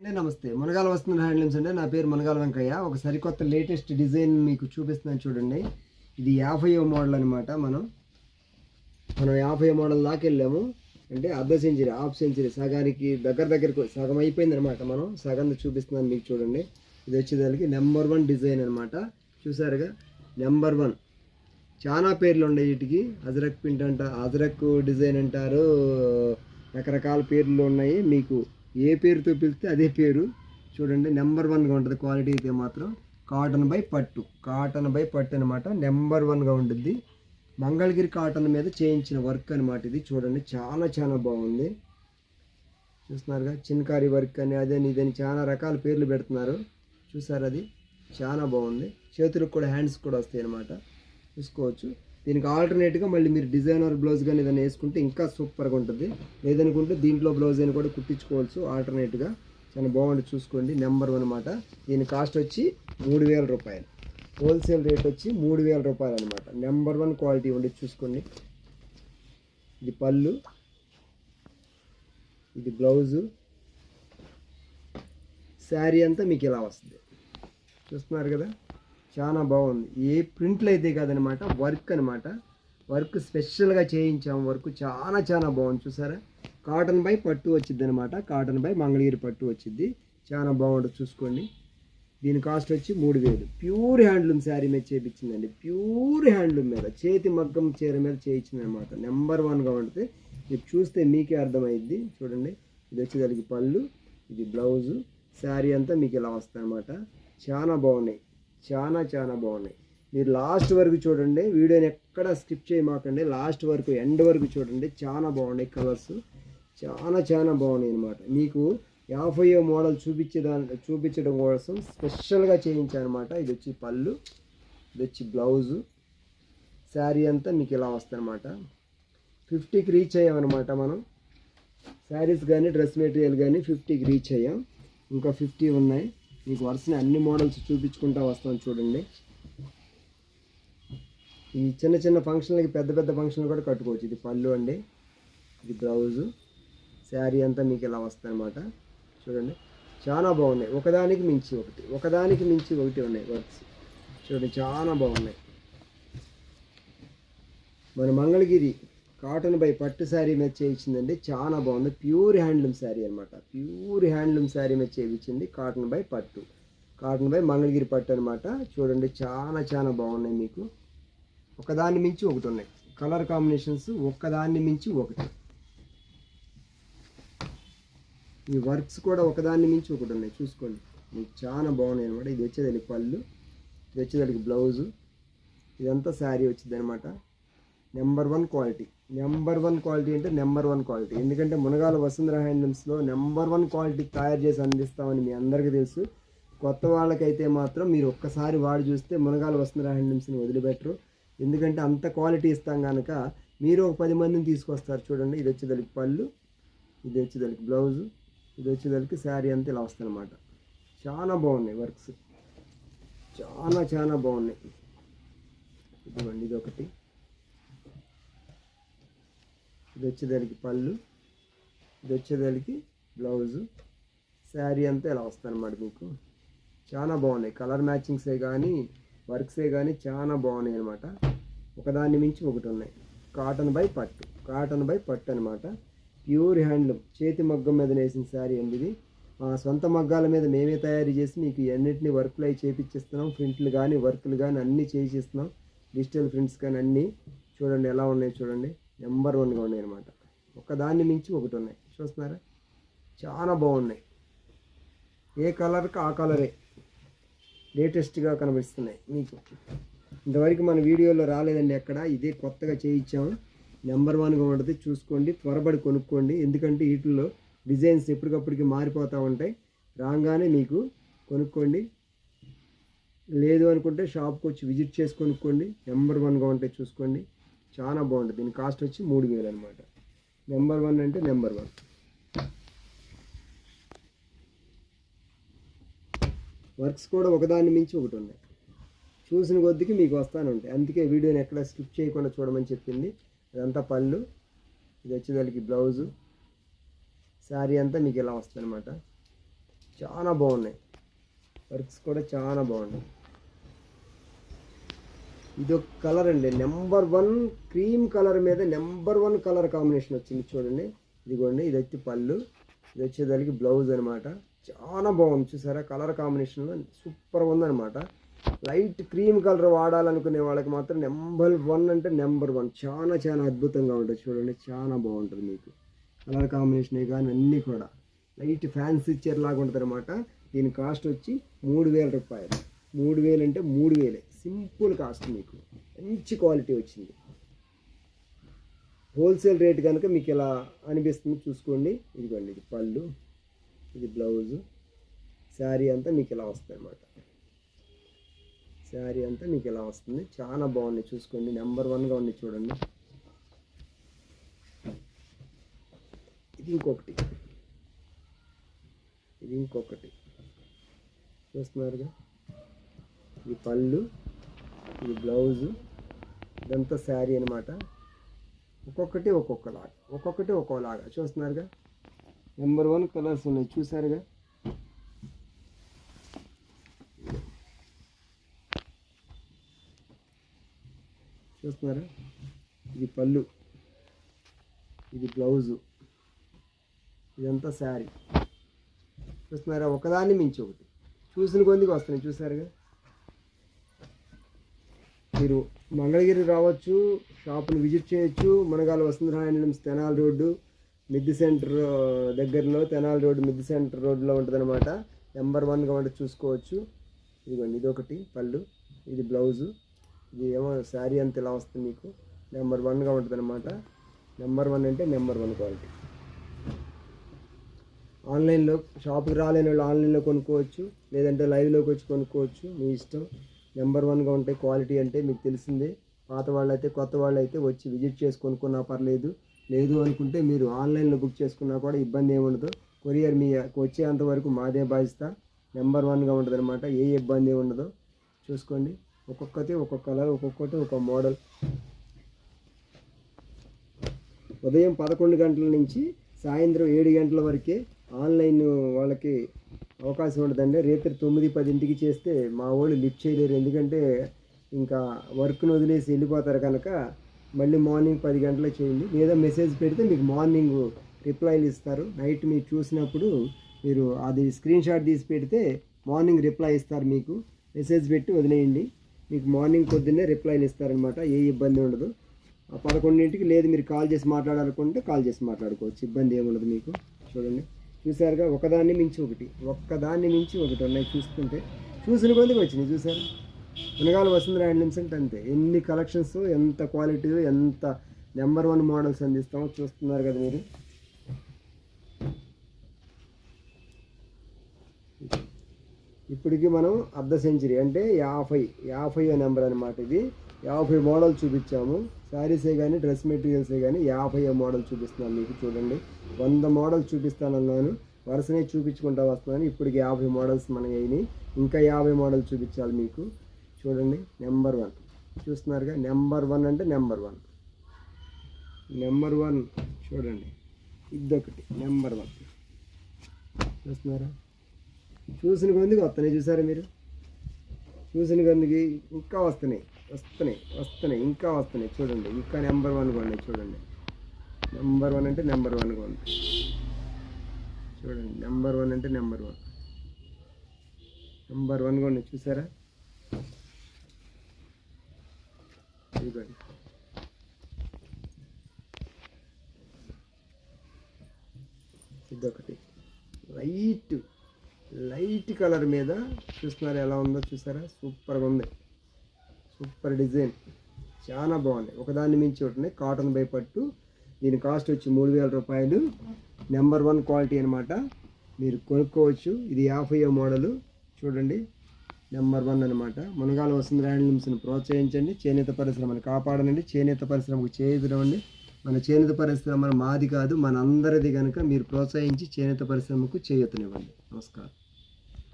నమస్తే మునగాల వస్తున్న హ్యాండ్లూమ్స్ అండి. నా పేరు మునగాల వెంకయ్య. ఒక సరికొత్త లేటెస్ట్ డిజైన్ మీకు చూపిస్తున్నాను చూడండి. ఇది 50వ మోడల్ అనమాట. మనం 50వ మోడల్ దాకా వెళ్ళాము. అంటే అర్ధ సెంచరీ, హాఫ్ సెంచరీ, సగానికి దగ్గరకు సగం అయిపోయింది అనమాట. మనం సగం చూపిస్తున్నాను మీకు చూడండి. ఇది వచ్చేదానికి నెంబర్ 1 డిజైన్ అనమాట. చూసారుగా, నెంబర్ 1. చాలా పేర్లు ఉన్నాయి వీటికి. అజరక్ ప్రింట్ అజరక్ డిజైన్ అంటారు, రకరకాల పేర్లు ఉన్నాయి. మీకు ఏ పేరుతో పిలిస్తే అదే పేరు. చూడండి, నెంబర్ 1గా ఉంటుంది. క్వాలిటీ అయితే మాత్రం కాటన్ బై పట్టు అనమాట. నెంబర్ 1గా ఉంటుంది. మంగళగిరి కాటన్ మీద చేయించిన వర్క్ అనమాట. ఇది చూడండి, చాలా బాగుంది. చూస్తున్నారుగా, చిన్కారీ వర్క్ అని అదని ఇదని చాలా రకాల పేర్లు పెడుతున్నారు. చూసారు, అది చాలా బాగుంది. చేతులకు కూడా హ్యాండ్స్ కూడా వస్తాయి అనమాట. చూసుకోవచ్చు. దీనికి ఆల్టర్నేట్గా మళ్ళీ మీరు డిజైనర్ బ్లౌజ్ కానీ ఏదైనా వేసుకుంటే ఇంకా సూపర్గా ఉంటుంది. లేదనుకుంటే దీంట్లో బ్లౌజ్ అని కూడా కుట్టించుకోవచ్చు ఆల్టర్నేట్గా. చాలా బాగుంది. చూసుకోండి, నెంబర్ 1 అనమాట. దీని కాస్ట్ వచ్చి 3000 రూపాయలు. హోల్సేల్ రేట్ వచ్చి 3000 రూపాయలు అనమాట. నెంబర్ 1 క్వాలిటీ ఉండి చూసుకోండి. ఇది పళ్ళు, ఇది బ్లౌజు, శారీ అంతా మీకు ఇలా వస్తుంది. చూస్తున్నారు కదా, చాలా బాగుంది. ఏ ప్రింట్లు అయితే కాదనమాట, వర్క్ అనమాట. వర్క్ స్పెషల్గా చేయించాము. వర్క్ చాలా బాగుంది. చూసారా, కాటన్ బై పట్టు వచ్చింది అనమాట. కాటన్ బై మంగళగిరి పట్టు వచ్చింది. చాలా బాగుంటుంది. చూసుకోండి. దీని కాస్ట్ వచ్చి 3000. ప్యూర్ హ్యాండ్లూమ్ శారీ మీద చేయించిందండి. ప్యూర్ హ్యాండ్లూమ్ మీద, చేతి మగ్గం చీర మీద చేయించింది అనమాట. నెంబర్ 1గా ఉంటుంది. మీరు చూస్తే మీకే అర్థమైద్ది. చూడండి, ఇది వచ్చేదానికి పళ్ళు, ఇది బ్లౌజు, శారీ అంతా మీకు ఇలా వస్తుంది అనమాట. చాలా బాగున్నాయి. చాలా బాగున్నాయి. మీరు లాస్ట్ వరకు చూడండి. వీడియోని ఎక్కడ స్కిప్ చేయమాకండి. లాస్ట్ వరకు, ఎండ్ వరకు చూడండి. చాలా బాగున్నాయి. కలర్స్ చాలా బాగున్నాయి అనమాట. మీకు 50వ మోడల్ చూపించడం కోసం స్పెషల్గా చేయించాను అనమాట. ఇది వచ్చి పళ్ళు, ఇది వచ్చి బ్లౌజు, శారీ అంతా మీకు ఇలా వస్తుంది అనమాట. 50కి రీచ్ అయ్యామన్నమాట మనం. శారీస్ కానీ డ్రెస్ మెటీరియల్ కానీ 50కి రీచ్ అయ్యాం. ఇంకా 50 ఉన్నాయి. మీకు వరుసని అన్ని మోడల్స్ చూపించుకుంటూ వస్తాం. చూడండి, ఈ చిన్న ఫంక్షన్లకి, పెద్ద ఫంక్షన్లు కూడా కట్టుకోవచ్చు. ఇది పళ్ళు అండి, ఇది బ్లౌజు, శారీ అంతా మీకు ఇలా వస్తుంది అనమాట. చూడండి, చాలా బాగున్నాయి. ఒకదానికి మించి ఒకటి ఉన్నాయి వర్క్స్. చూడండి, చాలా బాగున్నాయి. మన మంగళగిరి కాటన్ బై పట్టు శారీ మీద చేయించిందండి. చాలా బాగుంది. ప్యూర్ హ్యాండ్లూమ్ శారీ అనమాట. ప్యూర్ హ్యాండ్లూమ్ శారీ మీద చేయించింది. కాటన్ బై మంగళగిరి పట్టు అనమాట. చూడండి, చాలా బాగున్నాయి. మీకు ఒకదాన్ని మించి ఒకటి ఉన్నాయి. కలర్ కాంబినేషన్స్ ఒకదాన్ని మించి ఒకటి. ఈ వర్క్స్ కూడా ఒకదాన్ని మించి ఒకటి ఉన్నాయి. చూసుకోండి, మీకు చాలా బాగున్నాయి అనమాట. ఇది వచ్చేదానికి పళ్ళు, ఇది వచ్చేదానికి బ్లౌజు, ఇదంతా శారీ వచ్చింది అనమాట. Number 1 quality. నెంబర్ 1 క్వాలిటీ అంటే నెంబర్ 1 క్వాలిటీ. ఎందుకంటే మునగాల వసుంధర హ్యాండ్లూమ్స్లో నెంబర్ 1 క్వాలిటీ తయారు చేసి అందిస్తామని మీ అందరికీ తెలుసు. కొత్త వాళ్ళకైతే మాత్రం మీరు ఒక్కసారి వాడి చూస్తే మునగాల వసుంధర హ్యాండ్లూమ్స్ని వదిలిపెట్టరు. ఎందుకంటే అంత క్వాలిటీ ఇస్తాం కనుక మీరు ఒక 10 మందిని తీసుకొస్తారు. చూడండి, ఇది వచ్చేదానికి పళ్ళు, ఇది వచ్చేదానికి బ్లౌజు, ఇది వచ్చేదానికి శారీ అంతా ఇలా వస్తుంది అనమాట. చాలా బాగున్నాయి వర్క్స్. చాలా బాగున్నాయి. ఇదిగోండి, ఇది ఒకటి, ఇది వచ్చేదానికి పళ్ళు, ఇది వచ్చేదానికి బ్లౌజు, శారీ అంతా ఇలా వస్తుంది అనమాట. మీకు చాలా బాగున్నాయి. కలర్ మ్యాచింగ్సే కానీ వర్క్సే కానీ చాలా బాగున్నాయి అనమాట. ఒకదాన్ని మించి ఒకటి ఉన్నాయి. కాటన్ బై పట్టు అనమాట. ప్యూర్ హ్యాండ్లూమ్, చేతి మగ్గం మీద వేసిన శారీ అండి ఇది. మా సొంత మగ్గాల మీద మేమే తయారు చేసి మీకు అన్నింటినీ వర్క్లు అవి చేపించిస్తున్నాం. ప్రింట్లు కానీ వర్క్లు కానీ అన్నీ చేసిస్తున్నాం. డిజిటల్ ప్రింట్స్ కానీ అన్నీ. చూడండి ఎలా ఉన్నాయి. చూడండి, నెంబర్ 1గా ఉన్నాయి అనమాట. ఒకదాన్ని మించి ఒకటి ఉన్నాయి. చూస్తున్నారా, చాలా బాగున్నాయి. ఏ కలర్కి ఆ కలరే లేటెస్ట్గా కనిపిస్తున్నాయి మీకు. ఇంతవరకు మన వీడియోలో రాలేదండి ఎక్కడ. ఇదే కొత్తగా చేయించాము. నెంబర్ 1గా ఉంటుంది. చూసుకోండి, త్వరపడి కొనుక్కోండి. ఎందుకంటే వీటిల్లో డిజైన్స్ ఎప్పటికప్పటికి మారిపోతూ ఉంటాయి. రాగానే మీకు కొనుక్కోండి. లేదు అనుకుంటే షాప్కి వచ్చి విజిట్ చేసి కొనుక్కోండి. నెంబర్ 1గా ఉంటాయి. చూసుకోండి, చాలా బాగుంటుంది. దీని కాస్ట్ వచ్చి 3000 అనమాట. నెంబర్ 1 అంటే నెంబర్ 1. వర్క్స్ కూడా ఒకదాన్ని మించి ఒకటి ఉన్నాయి. చూసిన కొద్దికి మీకు వస్తానే ఉంటాయి. అందుకే వీడియోని ఎక్కడ స్కిప్ చేయకుండా చూడమని చెప్పింది. అదంతా పళ్ళు, ఇది వచ్చేదానికి బ్లౌజు, శారీ అంతా మీకు ఇలా వస్తుంది అనమాట. చాలా బాగున్నాయి, వర్క్స్ కూడా చాలా బాగున్నాయి. ఇది ఒక కలర్ అండి, నెంబర్ 1 క్రీమ్ కలర్ మీద నెంబర్ 1 కలర్ కాంబినేషన్ వచ్చింది చూడండి. ఇదిగోండి, ఇది వచ్చి పళ్ళు, ఇది వచ్చేదానికి బ్లౌజ్ అనమాట. చాలా బాగుంది చూసారా, కలర్ కాంబినేషన్లో సూపర్ ఉందన్నమాట. లైట్ క్రీమ్ కలర్ వాడాలనుకునే వాళ్ళకి మాత్రం నెంబర్ 1 అంటే నెంబర్ 1 చాలా చాలా అద్భుతంగా ఉంటుంది చూడండి. చాలా బాగుంటుంది మీకు కలర్ కాంబినేషన్ కానీ అన్నీ కూడా లైట్ ఫ్యాన్సీ చీర లాగా ఉంటుంది అనమాట. దీని కాస్ట్ వచ్చి 3000 రూపాయలు. 3000 అంటే 3000 సింపుల్ కాస్ట్, మీకు మంచి క్వాలిటీ వచ్చింది. హోల్సేల్ రేట్ కనుక మీకు ఇలా అనిపిస్తుంది చూసుకోండి. ఇదిగోండి, ఇది పళ్ళు, ఇది బ్లౌజు, శారీ అంతా మీకు ఇలా వస్తుంది అనమాట. శారీ అంతా మీకు ఇలా వస్తుంది, చాలా బాగుంది చూసుకోండి. నెంబర్ 1గా ఉంది చూడండి. ఇది ఇంకొకటి, ఇది ఇంకొకటి చూస్తున్నారుగా. ఇది పళ్ళు, ఇది బ్లౌజు, ఇదంతా శారీ అనమాట. ఒక్కొక్కటి ఒక్కొక్కలాగా, ఒక్కొక్కటి ఒక్కోలాగా చూస్తున్నారుగా. నెంబర్ 1 కలర్స్ ఉన్నాయి చూసారుగా. చూస్తున్నారా, ఇది పళ్ళు, ఇది బ్లౌజు, ఇదంతా శారీ. చూస్తున్నారా, ఒకదాన్ని మించి ఒకటి చూసిన కొద్దిగా వస్తున్నాయి చూసారుగా. మీరు మంగళగిరి రావచ్చు, షాపును విజిట్ చేయొచ్చు. Munagala Vasundhara handlooms Tenali road Middi centre దగ్గరలో, తెనాలి రోడ్డు మిద్ది సెంటర్ రోడ్లో ఉంటుందన్నమాట. నెంబర్ 1గా ఉంటుంది చూసుకోవచ్చు. ఇదిగోండి, ఇది ఒకటి పళ్ళు, ఇది బ్లౌజు, ఇది ఏమో శారీ అంత ఇలా వస్తుంది మీకు. నెంబర్ 1గా ఉంటుంది అనమాట. నెంబర్ 1 అంటే నెంబర్ 1 క్వాలిటీ. ఆన్లైన్లో షాప్కి రాలేని వాళ్ళు ఆన్లైన్లో కొనుక్కోవచ్చు, లేదంటే లైవ్లోకి వచ్చి కొనుక్కోవచ్చు, మీ ఇష్టం. నెంబర్ 1గా ఉంటాయి క్వాలిటీ అంటే మీకు తెలిసిందే. పాత వాళ్ళు అయితే కొత్త వాళ్ళు అయితే వచ్చి విజిట్ చేసి కొనుక్కున్నా పర్లేదు. లేదు అనుకుంటే మీరు ఆన్లైన్లో బుక్ చేసుకున్నా కూడా ఇబ్బంది ఏమి ఉండదు. కొరియర్ మీ వచ్చేంత వరకు మాదే బాధ్యత. నెంబర్ 1గా ఉంటుంది అనమాట, ఏ ఇబ్బంది ఉండదు. చూసుకోండి, ఒక్కొక్కటి ఒక్కొక్క కలర్, ఒక్కొక్కటి ఒక్కొక్క మోడల్. ఉదయం 11 గంటల నుంచి సాయంత్రం 7 గంటల వరకే ఆన్లైన్ వాళ్ళకి అవకాశం ఉంటుందండి. రేత్రి 9-10 చేస్తే మా వాళ్ళు లిఫ్ట్ చేయలేరు, ఎందుకంటే ఇంకా వర్క్ను వదిలేసి వెళ్ళిపోతారు కనుక. మళ్ళీ మార్నింగ్ 10 గంటలకు చేయండి, లేదా మెసేజ్ పెడితే మీకు మార్నింగ్ రిప్లైలు ఇస్తారు. నైట్ మీరు చూసినప్పుడు మీరు అది స్క్రీన్ షాట్ తీసి పెడితే మార్నింగ్ రిప్లై ఇస్తారు. మీకు మెసేజ్ పెట్టి వదిలేయండి, మీకు మార్నింగ్ పొద్దున్నే రిప్లైలు ఇస్తారనమాట. ఏ ఇబ్బంది ఉండదు. 11ంటికి లేదు మీరు కాల్ చేసి మాట్లాడాలనుకుంటే కాల్ చేసి మాట్లాడుకోవచ్చు, ఇబ్బంది ఏముండదు మీకు. చూడండి, చూసారుగా, ఒకదాన్ని మించి ఒకటి, ఒక్కదాన్ని మించి ఒకటి ఉన్నాయి. చూస్తుంటే చూసిన కొద్దిగా వచ్చినాయి చూసారు. మునగాల వసుంధర హ్యాండ్లూమ్స్ అంటే అంతే, ఎన్ని కలెక్షన్స్, ఎంత క్వాలిటీ, ఎంత నెంబర్ 1 మోడల్స్ అందిస్తామో చూస్తున్నారు కదా మీరు. ఇప్పటికి మనం అర్ధ సెంచరీ అంటే 50వ నెంబర్ అనమాట. ఇది 50 మోడల్ చూపించాము. శారీసే కానీ డ్రెస్ మెటీరియల్సే కానీ 50వ మోడల్ చూపిస్తున్నాను మీకు. చూడండి, 100 మోడల్ చూపిస్తానన్నాను, వరుసనే చూపించుకుంటా వస్తున్నాను. ఇప్పటికి 50 మోడల్స్ మనకి అయినాయి, ఇంకా 50 మోడల్ చూపించాలి మీకు. చూడండి, నెంబర్ 1 చూస్తున్నారుగా. నెంబర్ 1 అంటే నెంబర్ 1, నెంబర్ 1. చూడండి, ఇదొకటి నెంబర్ 1 చూస్తున్నారా. చూసిన కొద్దిగా వస్తున్నాయి చూసారా మీరు. చూసిన కొద్దికి ఇంకా వస్తున్నాయి ఇంకా వస్తున్నాయి. చూడండి, ఇంకా నెంబర్ 1గా ఉన్నాయి. చూడండి, నెంబర్ 1 అంటే నెంబర్ 1గా ఉంది. చూడండి, నెంబర్ 1 అంటే నెంబర్ 1, నెంబర్ 1గా ఉన్నాయి చూసారా. ఇదిగోండి, ఇదొకటి లైట్ కలర్ మీద చూస్తున్నారు ఎలా ఉందో చూసారా. సూపర్గా ఉంది, సూపర్ డిజైన్, చాలా బాగుంది. ఒకదాన్ని మించి ఒకటి కాటన్ బై పట్టు. దీని కాస్ట్ వచ్చి 3000 రూపాయలు. నెంబర్ 1 క్వాలిటీ అనమాట, మీరు కొనుక్కోవచ్చు. ఇది 50వ మోడలు. చూడండి, నెంబర్ 1 అనమాట. మునగాల వసుంధర హ్యాండ్లూమ్స్ని ప్రోత్సహించండి, చేనేత పరిశ్రమను కాపాడనండి, చేనేత పరిశ్రమకు చేయుదనివ్వండి. మన చేనేత పరిశ్రమ మాది కాదు, మన అందరిది కనుక మీరు ప్రోత్సహించి చేనేత పరిశ్రమకు చేయూతనివ్వండి. నమస్కారం.